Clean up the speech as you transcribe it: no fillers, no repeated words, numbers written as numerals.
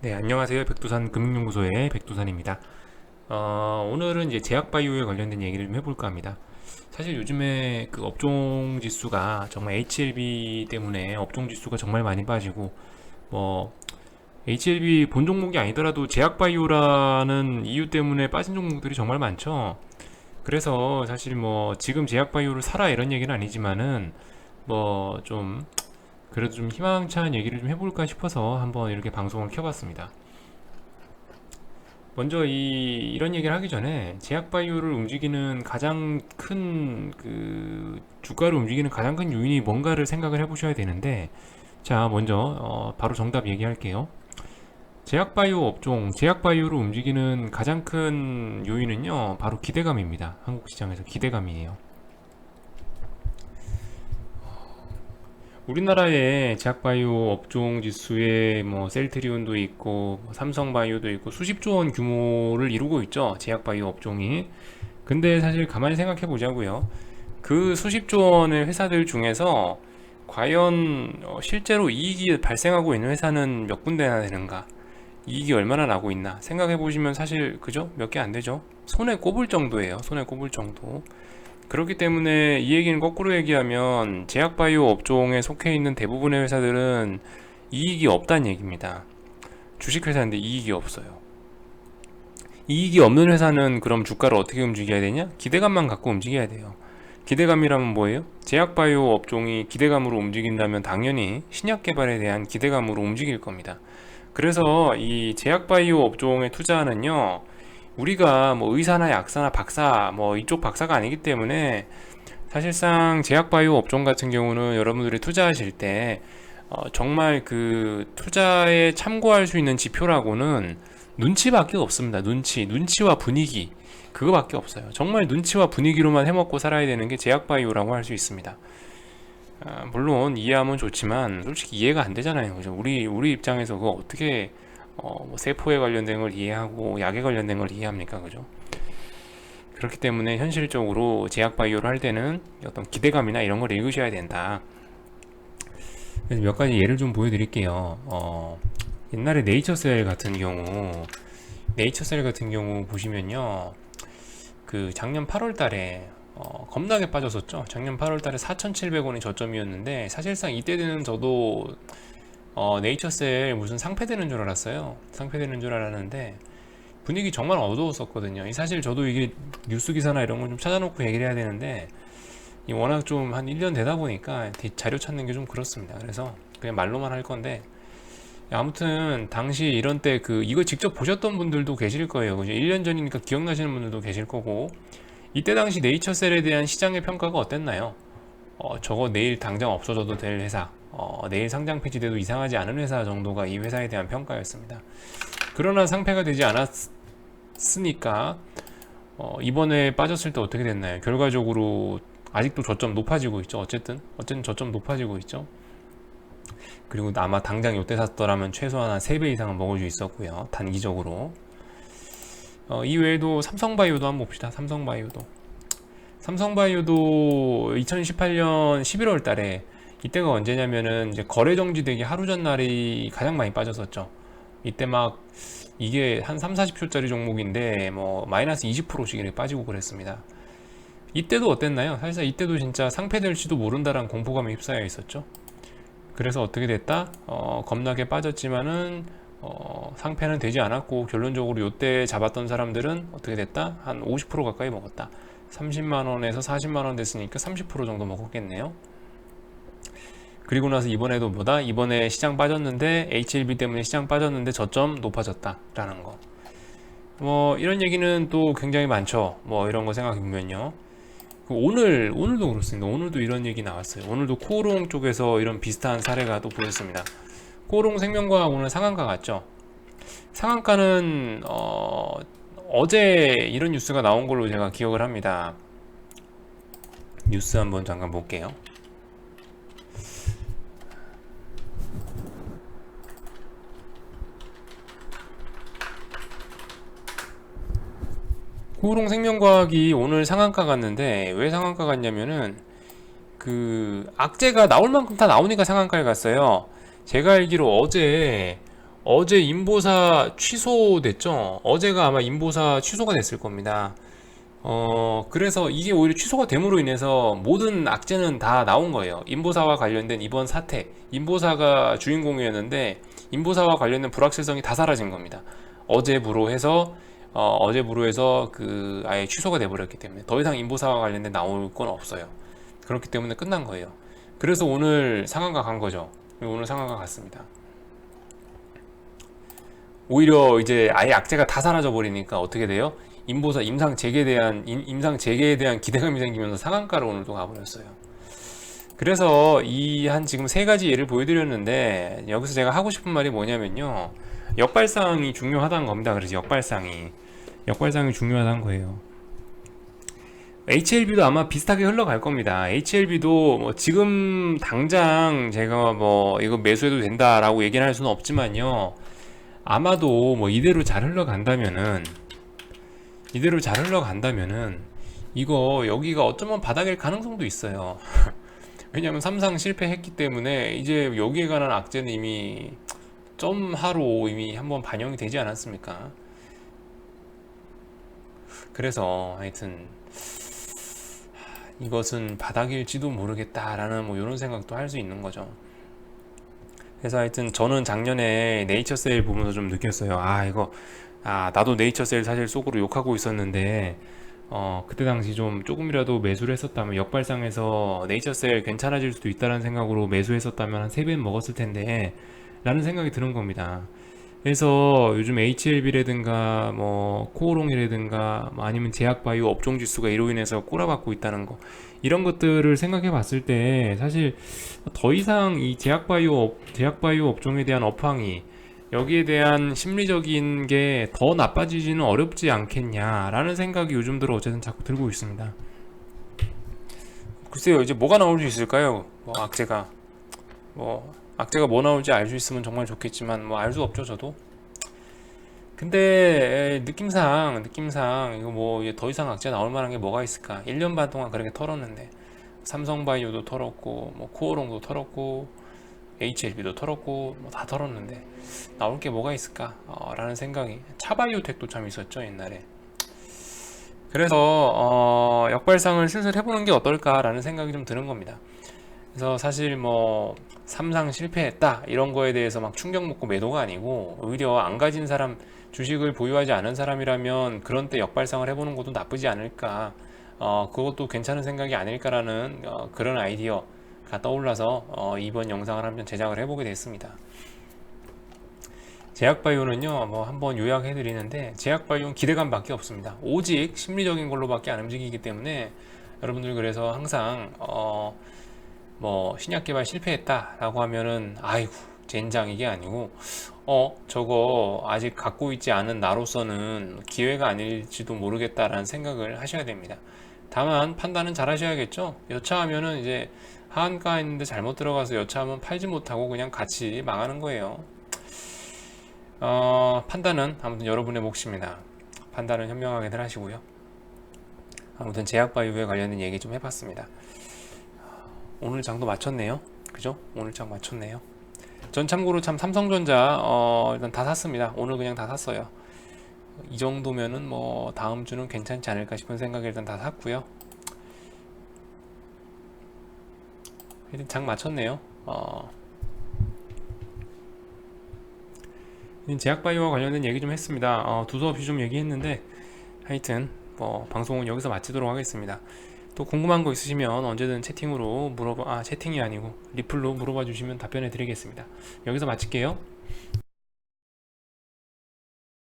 네, 안녕하세요. 백두산 금융연구소의 백두산입니다. 오늘은 이제 제약바이오에 관련된 얘기를 좀 해볼까 합니다. 사실 요즘에 그 업종 지수가 정말 HLB 때문에 업종 지수가 정말 많이 빠지고, 뭐, HLB 본 종목이 아니더라도 제약바이오라는 이유 때문에 빠진 종목들이 정말 많죠. 그래서 사실 뭐, 지금 제약바이오를 사라 이런 얘기는 아니지만은, 뭐, 좀, 그래도 좀 희망찬 얘기를 좀 해볼까 싶어서 한번 이렇게 방송을 켜봤습니다. 먼저 이런 얘기를 하기 전에 제약바이오를 움직이는 가장 큰 그 주가를 움직이는 가장 큰 요인이 뭔가를 생각을 해보셔야 되는데, 자 먼저 바로 정답 얘기할게요. 제약바이오 업종, 제약바이오를 움직이는 가장 큰 요인은요 바로 기대감입니다. 한국 시장에서 기대감이에요. 우리나라의 제약바이오 업종 지수에 뭐 셀트리온도 있고 뭐 삼성바이오도 있고 수십조 원 규모를 이루고 있죠. 제약바이오 업종이. 근데 사실 가만히 생각해 보자고요. 그 수십조 원의 회사들 중에서 과연 실제로 이익이 발생하고 있는 회사는 몇 군데나 되는가? 이익이 얼마나 나고 있나? 생각해 보시면 사실 그죠? 몇 개 안 되죠. 손에 꼽을 정도예요. 손에 꼽을 정도. 그렇기 때문에 이 얘기는 거꾸로 얘기하면 제약바이오 업종에 속해 있는 대부분의 회사들은 이익이 없다는 얘기입니다. 주식회사인데 이익이 없어요. 이익이 없는 회사는 그럼 주가를 어떻게 움직여야 되냐? 기대감만 갖고 움직여야 돼요. 기대감이라면 뭐예요? 제약바이오 업종이 기대감으로 움직인다면 당연히 신약 개발에 대한 기대감으로 움직일 겁니다. 그래서 이 제약바이오 업종에 투자하는요, 우리가 뭐 의사나 약사나 박사, 뭐 이쪽 박사가 아니기 때문에 사실상 제약바이오 업종 같은 경우는 여러분들이 투자하실 때 정말 그 투자에 참고할 수 있는 지표라고는 눈치밖에 없습니다. 눈치와 분위기. 그거밖에 없어요. 정말 눈치와 분위기로만 해먹고 살아야 되는 게 제약바이오라고 할 수 있습니다. 물론 이해하면 좋지만 솔직히 이해가 안 되잖아요. 그죠? 우리 입장에서 그거 어떻게 뭐 세포에 관련된 걸 이해하고 약에 관련된 걸 이해합니까? 그죠? 그렇기 때문에 현실적으로 제약바이오를 할 때는 어떤 기대감이나 이런 걸 읽으셔야 된다. 그래서 몇 가지 예를 좀 보여드릴게요. 옛날에 네이처셀 같은 경우 보시면요. 그 작년 8월 달에 겁나게 빠졌었죠. 작년 8월 달에 4,700원이 저점이었는데 사실상 이때는 저도 네이처셀 무슨 상패되는 줄 알았어요. 상패되는 줄 알았는데 분위기 정말 어두웠었거든요. 사실 저도 이게 뉴스 기사나 이런 걸 좀 찾아놓고 얘기를 해야 되는데 워낙 좀 한 1년 되다 보니까 자료 찾는 게 좀 그렇습니다. 그래서 그냥 말로만 할 건데 아무튼 당시 이런 때 이거 직접 보셨던 분들도 계실 거예요. 그죠? 1년 전이니까 기억나시는 분들도 계실 거고 이때 당시 네이처셀에 대한 시장의 평가가 어땠나요? 저거 내일 당장 없어져도 될 회사, 내일 상장 폐지돼도 이상하지 않은 회사 정도가 이 회사에 대한 평가였습니다. 그러나 상패가 되지 않았으니까 이번에 빠졌을 때 어떻게 됐나요? 결과적으로 아직도 저점 높아지고 있죠. 어쨌든 저점 높아지고 있죠. 그리고 아마 당장 이때 샀더라면 최소한 한 3배 이상은 먹을 수 있었고요. 단기적으로. 이 외에도 삼성바이오도 한번 봅시다. 삼성바이오도 2018년 11월 달에 이때가 언제냐면은 이제 거래 정지되기 하루 전날이 가장 많이 빠졌었죠. 이때 막 이게 한 3, 40초짜리 종목인데 뭐 마이너스 20%씩 이렇게 빠지고 그랬습니다. 이때도 어땠나요? 사실상 이때도 진짜 상패될지도 모른다라는 공포감에 휩싸여 있었죠. 그래서 어떻게 됐다? 겁나게 빠졌지만은 상패는 되지 않았고 결론적으로 요때 잡았던 사람들은 어떻게 됐다? 한 50% 가까이 먹었다. 30만원에서 40만원 됐으니까 30% 정도 먹었겠네요. 그리고 나서 이번에도 뭐다? 이번에 시장 빠졌는데 HLB 때문에 시장 빠졌는데 저점 높아졌다라는 거. 뭐 이런 얘기는 또 굉장히 많죠. 뭐 이런 거 생각해 보면요. 오늘도 그렇습니다. 오늘도 이런 얘기 나왔어요. 오늘도 코오롱 쪽에서 이런 비슷한 사례가 또 보였습니다. 코오롱 생명과학 오늘 상한가 갔죠. 상한가는 어제 이런 뉴스가 나온 걸로 제가 기억을 합니다. 뉴스 한번 잠깐 볼게요. 코오롱 생명과학이 오늘 상한가 갔는데 왜 상한가 갔냐면은 악재가 나올 만큼 다 나오니까 상한가에 갔어요. 제가 알기로 어제 어제 인보사 취소됐죠? 어제가 아마 인보사 취소가 됐을 겁니다. 그래서 이게 오히려 취소가 됨으로 인해서 모든 악재는 다 나온 거예요. 인보사와 관련된 이번 사태, 인보사가 주인공이었는데 인보사와 관련된 불확실성이 다 사라진 겁니다. 어제부로 해서 그 아예 취소가 돼버렸기 때문에 더 이상 인보사와 관련된 나올 건 없어요. 그렇기 때문에 끝난 거예요. 그래서 오늘 상한가 간 거죠. 오늘 상한가 갔습니다. 오히려 이제 아예 악재가 다 사라져 버리니까 어떻게 돼요? 인보사 임상 재개에 대한 기대감이 생기면서 상한가로 오늘 또 가버렸어요. 그래서 이 한 지금 세 가지 예를 보여드렸는데 여기서 제가 하고 싶은 말이 뭐냐면요. 역발상이 중요하다는 겁니다. 그래서 역발상이 중요하다는 거예요. HLB도 아마 비슷하게 흘러갈 겁니다. HLB도 뭐 지금 당장 제가 뭐 이거 매수해도 된다라고 얘기는 할 수는 없지만요. 아마도 뭐 이대로 잘 흘러간다면은 이거 여기가 어쩌면 바닥일 가능성도 있어요. 왜냐면 삼상 실패했기 때문에 이제 여기에 관한 악재는 이미 점하로 이미 한번 반영이 되지 않았습니까? 그래서 하여튼 이것은 바닥일지도 모르겠다라는 뭐 이런 생각도 할 수 있는 거죠. 그래서 하여튼 저는 작년에 네이처세일 보면서 좀 느꼈어요. 나도 네이처세일 사실 속으로 욕하고 있었는데 그때 당시 좀 조금이라도 매수를 했었다면 역발상에서 네이처셀 괜찮아질 수도 있다는 생각으로 매수했었다면 한 3배 먹었을 텐데 라는 생각이 드는 겁니다. 그래서 요즘 HLB라든가 뭐 코오롱이라든가 뭐 아니면 제약바이오 업종 지수가 이로 인해서 꼬라박고 있다는 거 이런 것들을 생각해 봤을 때 사실 더 이상 이 제약바이오 업종에 대한 업황이 여기에 대한 심리적인 게 더 나빠지지는 어렵지 않겠냐라는 생각이 요즘 들어 어쨌든 자꾸 들고 있습니다. 글쎄요, 이제 뭐가 나올 수 있을까요? 악재가 뭐 나올지 알 수 있으면 정말 좋겠지만 뭐 알 수 없죠, 저도. 근데 느낌상 이거 뭐 이제 더 이상 악재 나올 만한 게 뭐가 있을까? 1년 반 동안 그렇게 털었는데 삼성바이오도 털었고 뭐 코오롱도 털었고 HLB도 털었고 뭐 다 털었는데 나올 게 뭐가 있을까? 라는 생각이 차바이오텍도 참 있었죠 옛날에. 그래서 역발상을 슬슬 해보는 게 어떨까라는 생각이 좀 드는 겁니다. 그래서 사실 뭐 삼상 실패했다 이런 거에 대해서 막 충격 먹고 매도가 아니고 오히려 안 가진 사람 주식을 보유하지 않은 사람이라면 그런 때 역발상을 해보는 것도 나쁘지 않을까. 그것도 괜찮은 생각이 아닐까라는 그런 아이디어가 떠올라서 이번 영상을 한번 제작을 해보게 됐습니다. 제약바이오는요, 뭐 한번 요약해 드리는데, 제약바이오는 기대감밖에 없습니다. 오직 심리적인 걸로밖에 안 움직이기 때문에, 여러분들 그래서 항상, 뭐, 신약 개발 실패했다라고 하면은, 아이고, 젠장 이게 아니고, 저거 아직 갖고 있지 않은 나로서는 기회가 아닐지도 모르겠다라는 생각을 하셔야 됩니다. 다만, 판단은 잘 하셔야겠죠? 여차하면은 이제, 하한가 있는데 잘못 들어가서 여차하면 팔지 못하고 그냥 같이 망하는 거예요. 판단은 아무튼 여러분의 몫입니다. 판단은 현명하게들 하시고요. 아무튼 제약바이오에 관련된 얘기 좀 해봤습니다. 오늘 장도 맞췄네요. 그죠? 오늘 장 맞췄네요. 전 참고로 참 삼성전자 일단 다 샀습니다. 오늘 그냥 다 샀어요. 이 정도면은 뭐 다음 주는 괜찮지 않을까 싶은 생각에 일단 다 샀고요. 일단 장 맞췄네요. 제약바이오와 관련된 얘기 좀 했습니다. 두서없이 좀 얘기했는데 하여튼 뭐 방송은 여기서 마치도록 하겠습니다. 또 궁금한 거 있으시면 언제든 채팅으로 채팅이 아니고 리플로 물어봐 주시면 답변해 드리겠습니다. 여기서 마칠게요.